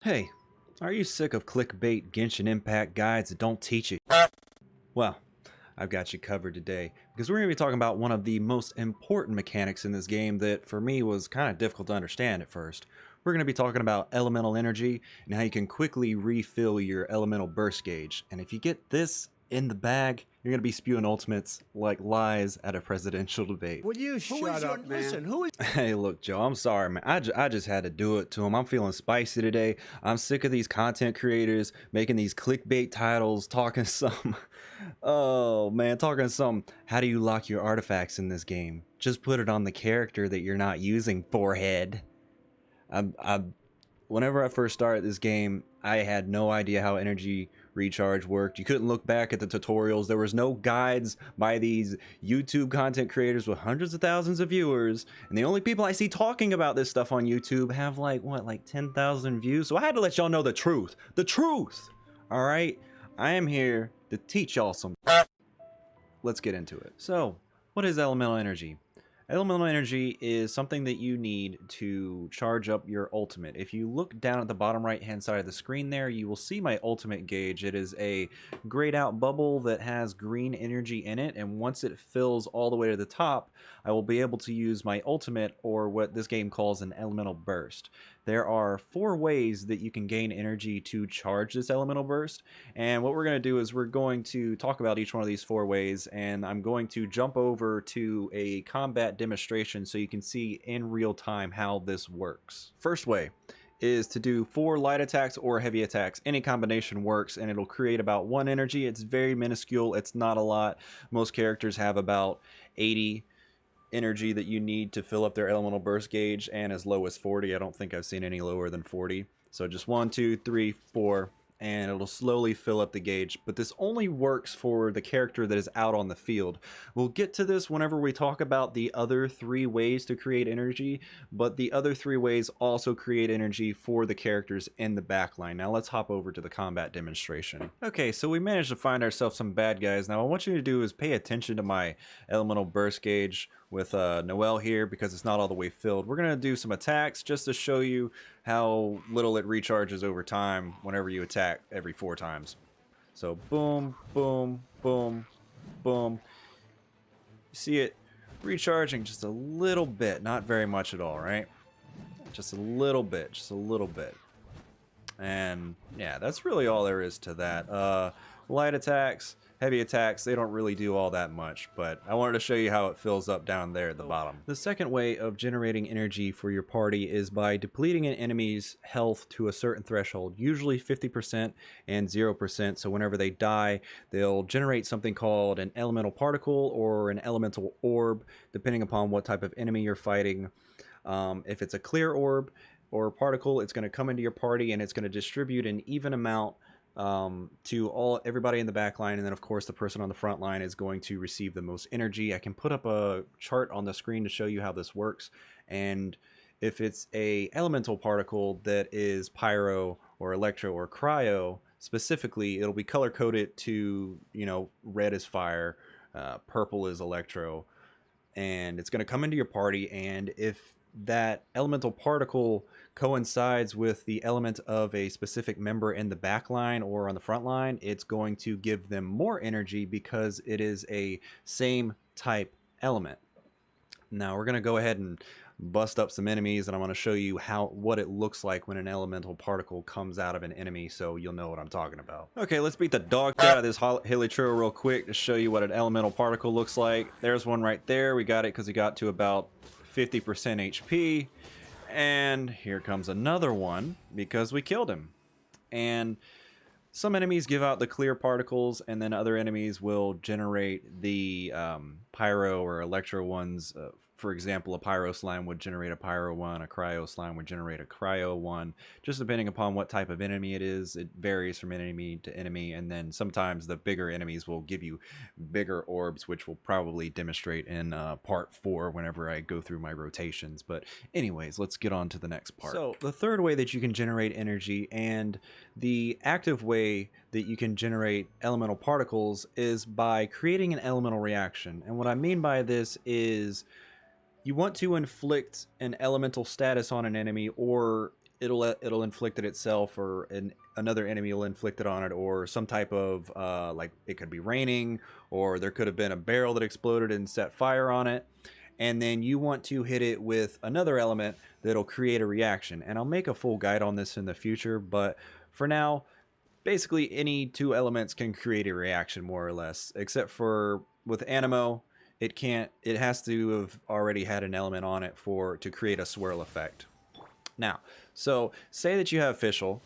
Hey, are you sick of clickbait Genshin Impact guides that don't teach you? Well, I've got you covered today because we're going to be talking about one of the most important mechanics in this game that for me was kind of difficult to understand at first. We're going to be talking about elemental energy and how you can quickly refill your elemental burst gauge. And if you get this in the bag, you're going to be spewing ultimates like lies at a presidential debate. Will you shut up, man? Listen, who is Hey, look, Joe, I'm sorry, man. I just had to do it to him. I'm feeling spicy today. I'm sick of these content creators making these clickbait titles, talking some, oh man, talking some, how do you lock your artifacts in this game? Just put it on the character that you're not using, forehead. I Whenever I first started this game, I had no idea how energy recharge worked. You couldn't look back at the tutorials. There was no guides by these YouTube content creators with hundreds of thousands of viewers. And the only people I see talking about this stuff on YouTube have like 10,000 views. So I had to let y'all know the truth. The truth! All right? I am here to teach y'all some. Let's get into it. So, what is elemental energy? Elemental energy is something that you need to charge up your ultimate. If you look down at the bottom right hand side of the screen there, you will see my ultimate gauge. It is a grayed out bubble that has green energy in it, and once it fills all the way to the top, I will be able to use my ultimate, or what this game calls an elemental burst. There are 4 ways that you can gain energy to charge this elemental burst, and what we're going to do is we're going to talk about each one of these 4 ways, and I'm going to jump over to a combat demonstration so you can see in real time how this works. First way is to do 4 light attacks or heavy attacks. Any combination works, and it'll create about 1 energy. It's very minuscule. It's not a lot. Most characters have about 80 energy that you need to fill up their elemental burst gauge, and as low as 40. I don't think I've seen any lower than 40. So just 1, 2, 3, 4, and it'll slowly fill up the gauge. But this only works for the character that is out on the field. We'll get to this whenever we talk about the other 3 ways to create energy, but the other 3 ways also create energy for the characters in the backline. Now let's hop over to the combat demonstration. Okay, so we managed to find ourselves some bad guys. Now what I want you to do is pay attention to my elemental burst gauge with Noelle here, because it's not all the way filled. We're going to do some attacks just to show you how little it recharges over time whenever you attack every 4 times. So boom, boom, boom, boom. You see it recharging just a little bit, not very much at all, right? Just a little bit, just a little bit. And yeah, that's really all there is to that. Light attacks, heavy attacks, they don't really do all that much, but I wanted to show you how it fills up down there at the bottom. The second way of generating energy for your party is by depleting an enemy's health to a certain threshold, usually 50% and 0%, so whenever they die, they'll generate something called an elemental particle or an elemental orb, depending upon what type of enemy you're fighting. If it's a clear orb or particle, it's going to come into your party and it's going to distribute an even amount to everybody in the back line, and then of course the person on the front line is going to receive the most energy. I can put up a chart on the screen to show you how this works, and if it's a elemental particle that is pyro or electro or cryo specifically, it'll be color coded to, you know, red is fire, purple is electro, and it's going to come into your party, and if that elemental particle coincides with the element of a specific member in the back line or on the front line, it's going to give them more energy because it is a same type element. Now we're going to go ahead and bust up some enemies, and I'm going to show you what it looks like when an elemental particle comes out of an enemy, so you'll know what I'm talking about. Okay, let's beat the dog shit out of this hilly trail real quick to show you what an elemental particle looks like. There's one right there. We got it because he got to about 50% HP, and here comes another one because we killed him. And some enemies give out the clear particles, and then other enemies will generate the pyro or electro ones. For example, a pyro slime would generate a pyro one, a cryo slime would generate a cryo one, just depending upon what type of enemy it is. It varies from enemy to enemy, and then sometimes the bigger enemies will give you bigger orbs, which will probably demonstrate in part 4 whenever I go through my rotations. But anyways, let's get on to the next part. So the third way that you can generate energy, and the active way that you can generate elemental particles, is by creating an elemental reaction. And what I mean by this is you want to inflict an elemental status on an enemy, or it'll inflict it itself, or another enemy will inflict it on it, or some type of like it could be raining, or there could have been a barrel that exploded and set fire on it. And then you want to hit it with another element that'll create a reaction. And I'll make a full guide on this in the future, but for now, basically any two elements can create a reaction more or less, except for with Animo, it can't. It has to have already had an element on it to create a swirl effect. Now, so say that you have Fischl,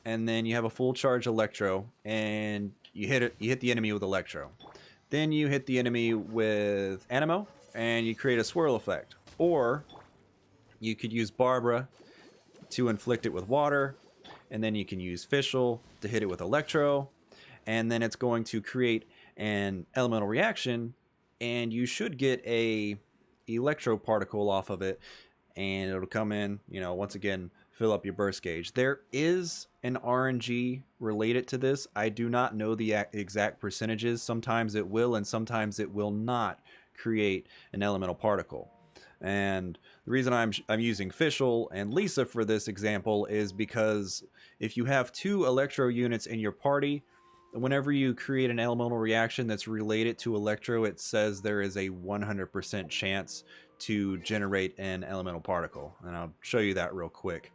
and then you have a full charge Electro, and you hit the enemy with Electro. Then you hit the enemy with Animo, and you create a swirl effect. Or you could use Barbara to inflict it with water, and then you can use Fischl to hit it with Electro, and then it's going to create an elemental reaction, and you should get a electro particle off of it, and it'll come in, once again, fill up your burst gauge. There is an RNG related to this. I do not know the exact percentages. Sometimes it will, and sometimes it will not create an elemental particle. And the reason I'm using Fischl and Lisa for this example is because if you have two Electro units in your party, whenever you create an elemental reaction that's related to Electro, it says there is a 100% chance to generate an elemental particle. And I'll show you that real quick.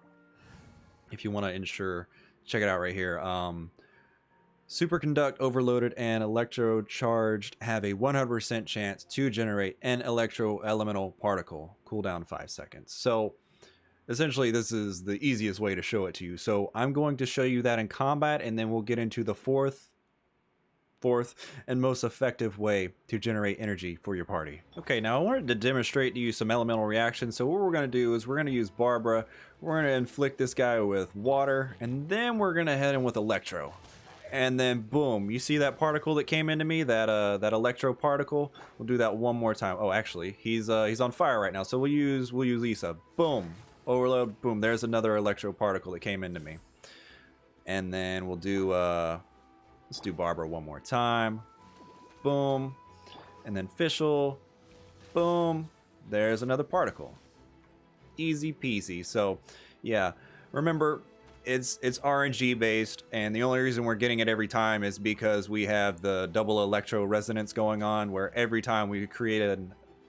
If you want to ensure, check it out right here. Superconduct, Overloaded, and Electro Charged have a 100% chance to generate an electro elemental particle. Cooldown 5 seconds. So essentially this is the easiest way to show it to you. So I'm going to show you that in combat, and then we'll get into the fourth and most effective way to generate energy for your party. Okay, now I wanted to demonstrate to you some elemental reactions. So what we're going to do is we're going to use Barbara. We're going to inflict this guy with water, and then we're going to hit him with Electro. And then boom, you see that particle that came into me, that Electro particle? We'll do that one more time. Oh, actually, he's on fire right now. So we'll use Lisa. Boom. Overload. Boom. There's another Electro particle that came into me. And then we'll do let's do Barbara one more time. Boom. And then Fischl. Boom. There's another particle. Easy peasy. So, yeah. Remember, it's RNG based, and the only reason we're getting it every time is because we have the double electro resonance going on, where every time we create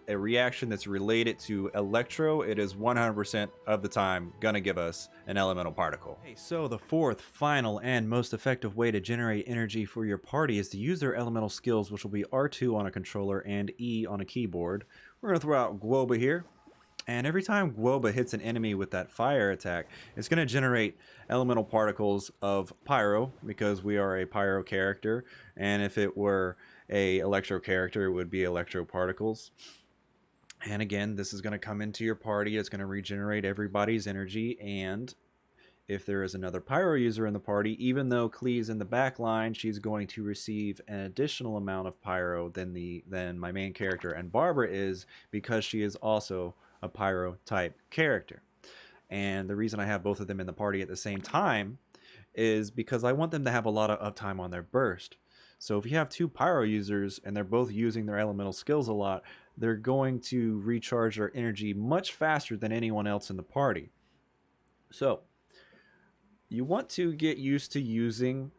a reaction that's related to electro, it is 100% of the time gonna give us an elemental particle. Okay, so the fourth, final, and most effective way to generate energy for your party is to use their elemental skills, which will be R2 on a controller and E on a keyboard. We're gonna throw out Guoba here. And every time Guoba hits an enemy with that fire attack, it's going to generate elemental particles of Pyro, because we are a Pyro character. And if it were a Electro character, it would be Electro particles. And again, this is going to come into your party. It's going to regenerate everybody's energy. And if there is another Pyro user in the party, even though Klee's in the back line, she's going to receive an additional amount of Pyro than my main character and Barbara is, because she is also a Pyro type character. And the reason I have both of them in the party at the same time is because I want them to have a lot of uptime on their burst. So if you have two Pyro users and they're both using their elemental skills a lot, they're going to recharge their energy much faster than anyone else in the party. So you want to get used to using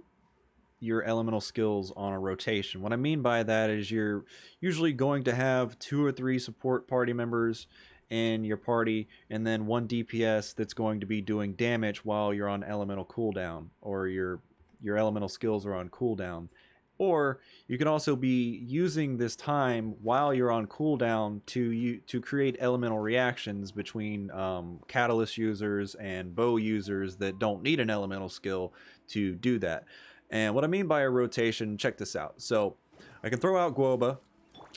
your elemental skills on a rotation. What I mean by that is you're usually going to have 2 or 3 support party members in your party, and then 1 DPS that's going to be doing damage while you're on elemental cooldown, or your elemental skills are on cooldown. Or you can also be using this time while you're on cooldown to create elemental reactions between catalyst users and bow users that don't need an elemental skill to do that. And what I mean by a rotation, check this out. So I can throw out Guoba,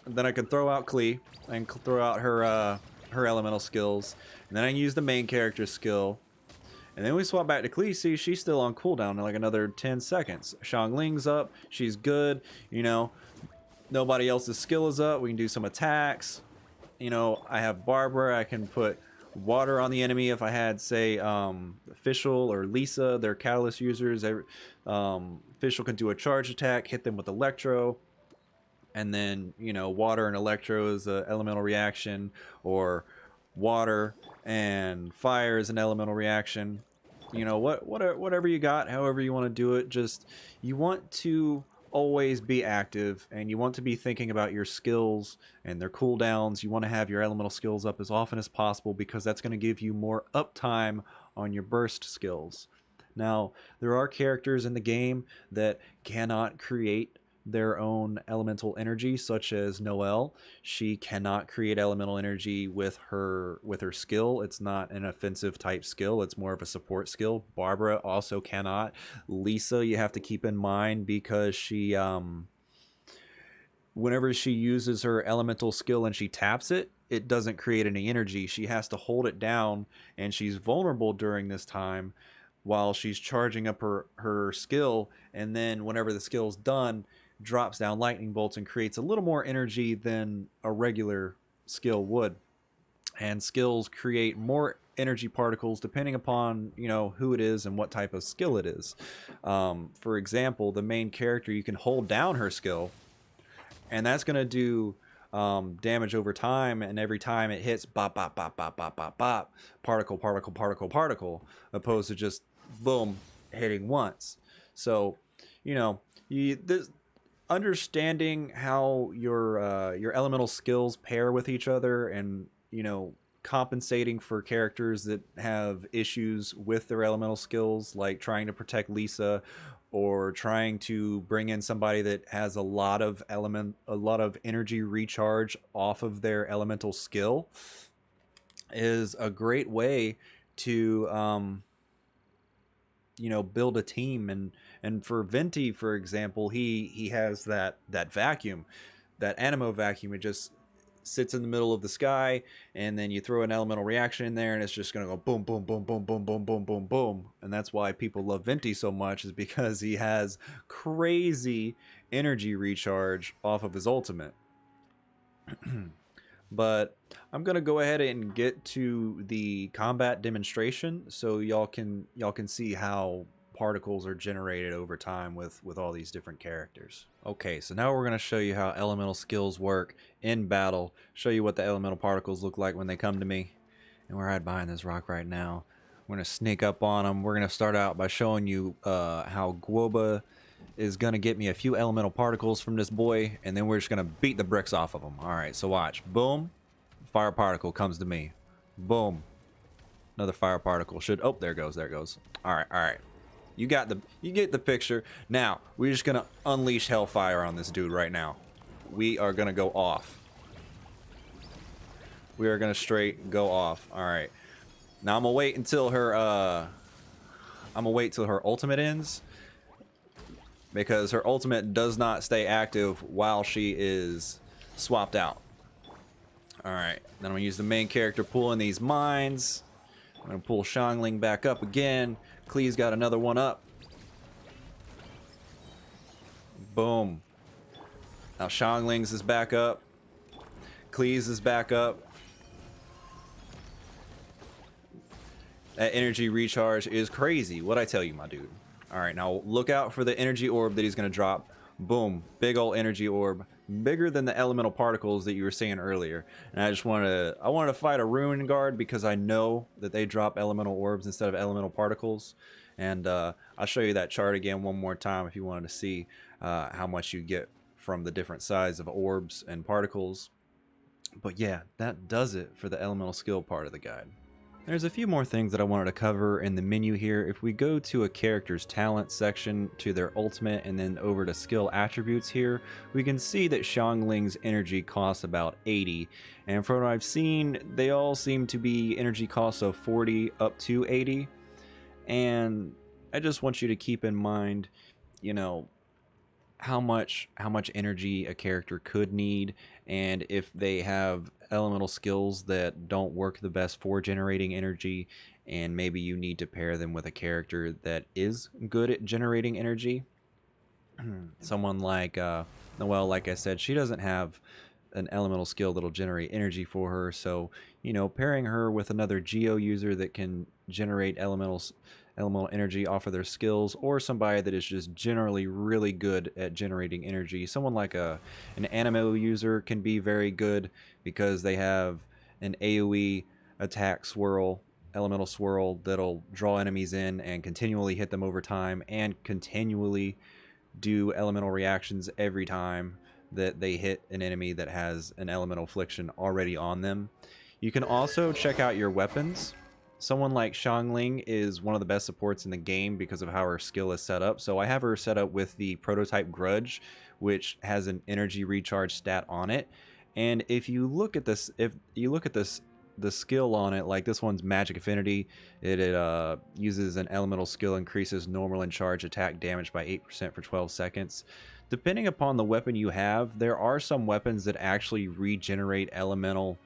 then I can throw out Klee, and throw out her elemental skills, and then I use the main character's skill, and then we swap back to Klee. See, she's still on cooldown in like another 10 seconds. Xiangling's up, she's good, nobody else's skill is up, we can do some attacks. I have Barbara, I can put water on the enemy if I had, say, Fischl or Lisa, they're catalyst users. Fischl can do a charge attack, hit them with Electro, and then, water and Electro is an elemental reaction, or water and fire is an elemental reaction. you know, whatever you got, however you want to do it, just you want to always be active and you want to be thinking about your skills and their cooldowns. You want to have your elemental skills up as often as possible because that's going to give you more uptime on your burst skills. Now, there are characters in the game that cannot create their own elemental energy, such as Noelle. She cannot create elemental energy with her skill. It's not an offensive type skill, it's more of a support skill. Barbara also cannot. Lisa, you have to keep in mind because she whenever she uses her elemental skill and she taps it, it doesn't create any energy. She has to hold it down, and she's vulnerable during this time while she's charging up her skill. And then whenever the skill's done, drops down lightning bolts and creates a little more energy than a regular skill would. And skills create more energy particles depending upon, you know, who it is and what type of skill it is. For example, the main character, you can hold down her skill, and that's going to do damage over time, and every time it hits, bop, bop, bop, bop, bop, bop, bop, particle, particle, particle, particle, opposed to just boom, hitting once. So, you know, this, understanding how your elemental skills pair with each other, and, you know, compensating for characters that have issues with their elemental skills, like trying to protect Lisa or trying to bring in somebody that has a lot of energy recharge off of their elemental skill, is a great way to you know, build a team. And for Venti, for example, he has that vacuum, that animo vacuum. It just sits in the middle of the sky, and then you throw an elemental reaction in there, and it's just gonna go boom, boom, boom, boom, boom, boom, boom, boom, boom. And that's why people love Venti so much, is because he has crazy energy recharge off of his ultimate. But I'm gonna go ahead and get to the combat demonstration so y'all can see how particles are generated over time with all these different characters. Okay, so now we're gonna show you how elemental skills work in battle, show you what the elemental particles look like when they come to me. And we're right behind this rock right now. We're gonna sneak up on them. We're gonna start out by showing you how Guoba is gonna get me a few elemental particles from this boy, and then we're just gonna beat the bricks off of him. All right, so watch. Boom, fire particle comes to me. Boom, another fire particle. Oh, there it goes, there it goes. All right. You get the picture. Now we're just gonna unleash hellfire on this dude right now. We are gonna go off. We are gonna straight go off. All right. Now I'm gonna wait until her ultimate ends, because her ultimate does not stay active while she is swapped out. Alright, then I'm going to use the main character pulling these mines. I'm going to pull Xiangling back up again. Klee's got another one up. Boom. Now Xiangling's is back up. Klee's is back up. That energy recharge is crazy. What'd I tell you, my dude? Alright, now look out for the energy orb that he's going to drop. Boom. Big ol' energy orb. Bigger than the elemental particles that you were seeing earlier. And I wanted to fight a Ruin Guard because I know that they drop elemental orbs instead of elemental particles. And I'll show you that chart again one more time if you wanted to see how much you get from the different size of orbs and particles. But yeah, that does it for the elemental skill part of the guide. There's a few more things that I wanted to cover in the menu here. If we go to a character's talent section, to their ultimate, and then over to skill attributes here, we can see that Xiangling's energy costs about 80. And from what I've seen, they all seem to be energy costs of 40 up to 80. And I just want you to keep in mind, you know, how much energy a character could need, and if they have elemental skills that don't work the best for generating energy, and maybe you need to pair them with a character that is good at generating energy. Someone like Noelle, like I said, she doesn't have an elemental skill that'll generate energy for her, so, you know, pairing her with another Geo user that can generate elemental energy off of their skills, or somebody that is just generally really good at generating energy. Someone like an Animo user can be very good because they have an AoE attack swirl elemental swirl that'll draw enemies in and continually hit them over time, and continually do elemental reactions every time that they hit an enemy that has an elemental affliction already on them. You can also check out your weapons. Someone like Xiangling is one of the best supports in the game because of how her skill is set up. So I have her set up with the prototype Grudge, which has an energy recharge stat on it. And if you look at this, the skill on it, like this one's Magic Affinity, it uses an elemental skill, increases normal and charge attack damage by 8% for 12 seconds. Depending upon the weapon you have, there are some weapons that actually regenerate elemental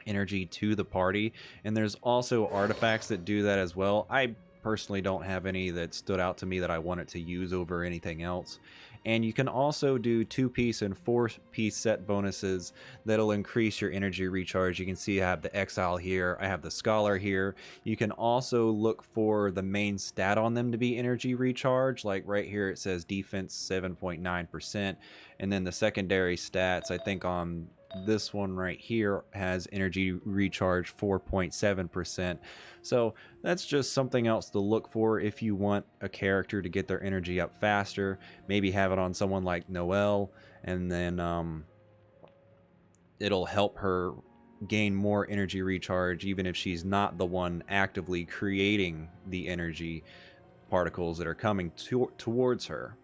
energy to the party, and there's also artifacts that do that as well. I personally don't have any that stood out to me that I wanted to use over anything else. And you can also do 2-piece and 4-piece set bonuses that'll increase your energy recharge. You can see I have the Exile here, I have the Scholar here. You can also look for the main stat on them to be energy recharge, like right here it says defense 7.9%, and then the secondary stats, I think on this one right here has energy recharge 4.7%. So that's just something else to look for if you want a character to get their energy up faster. Maybe have it on someone like Noelle, and then it'll help her gain more energy recharge even if she's not the one actively creating the energy particles that are coming towards her.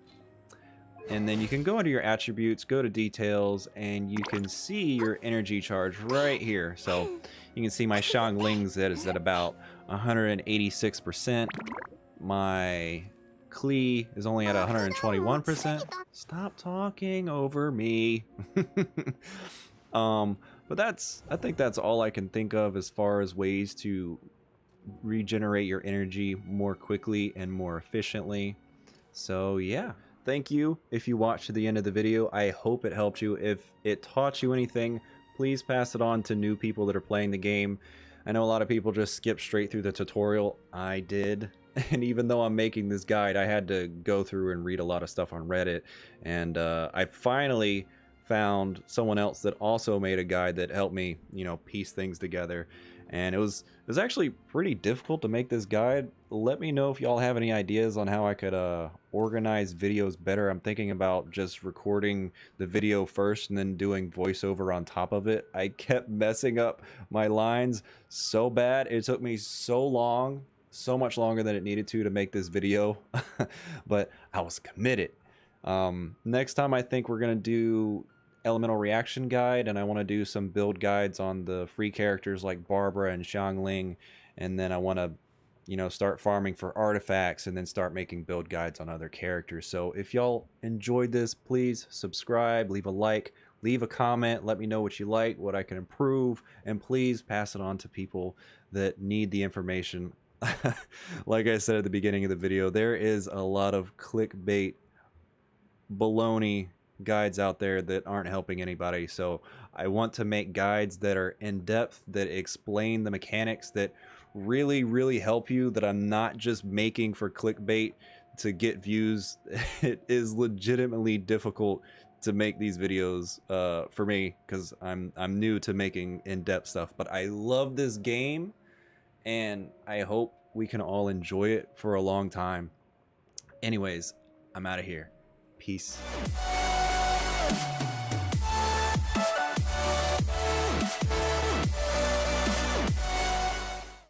And then you can go into your attributes, go to details, and you can see your energy charge right here. So you can see my Xiangling's that is at about 186%. My Klee is only at 121%. Stop talking over me. But I think that's all I can think of as far as ways to regenerate your energy more quickly and more efficiently. So yeah. Thank you if you watched to the end of the video. I hope it helped you. If it taught you anything, please pass it on to new people that are playing the game. I know a lot of people just skip straight through the tutorial. I did. And even though I'm making this guide, I had to go through and read a lot of stuff on Reddit. And I finally found someone else that also made a guide that helped me, piece things together. And it was actually pretty difficult to make this guide. Let me know if y'all have any ideas on how I could organize videos better. I'm thinking about just recording the video first and then doing voiceover on top of it. I kept messing up my lines so bad. It took me so long, so much longer than it needed to make this video. But I was committed. Next time I think we're gonna do elemental reaction guide, and I want to do some build guides on the free characters like Barbara and Xiangling, and then I want to start farming for artifacts and then start making build guides on other characters. So if y'all enjoyed this, please subscribe, leave a like, leave a comment, let me know what you like, what I can improve, and please pass it on to people that need the information. Like I said at the beginning of the video, there is a lot of clickbait baloney guides out there that aren't helping anybody. So I want to make guides that are in depth, that explain the mechanics, that really help you, that I'm not just making for clickbait to get views. It is legitimately difficult to make these videos for me because I'm new to making in-depth stuff, but I love this game and I hope we can all enjoy it for a long time. Anyways, I'm out of here. Peace.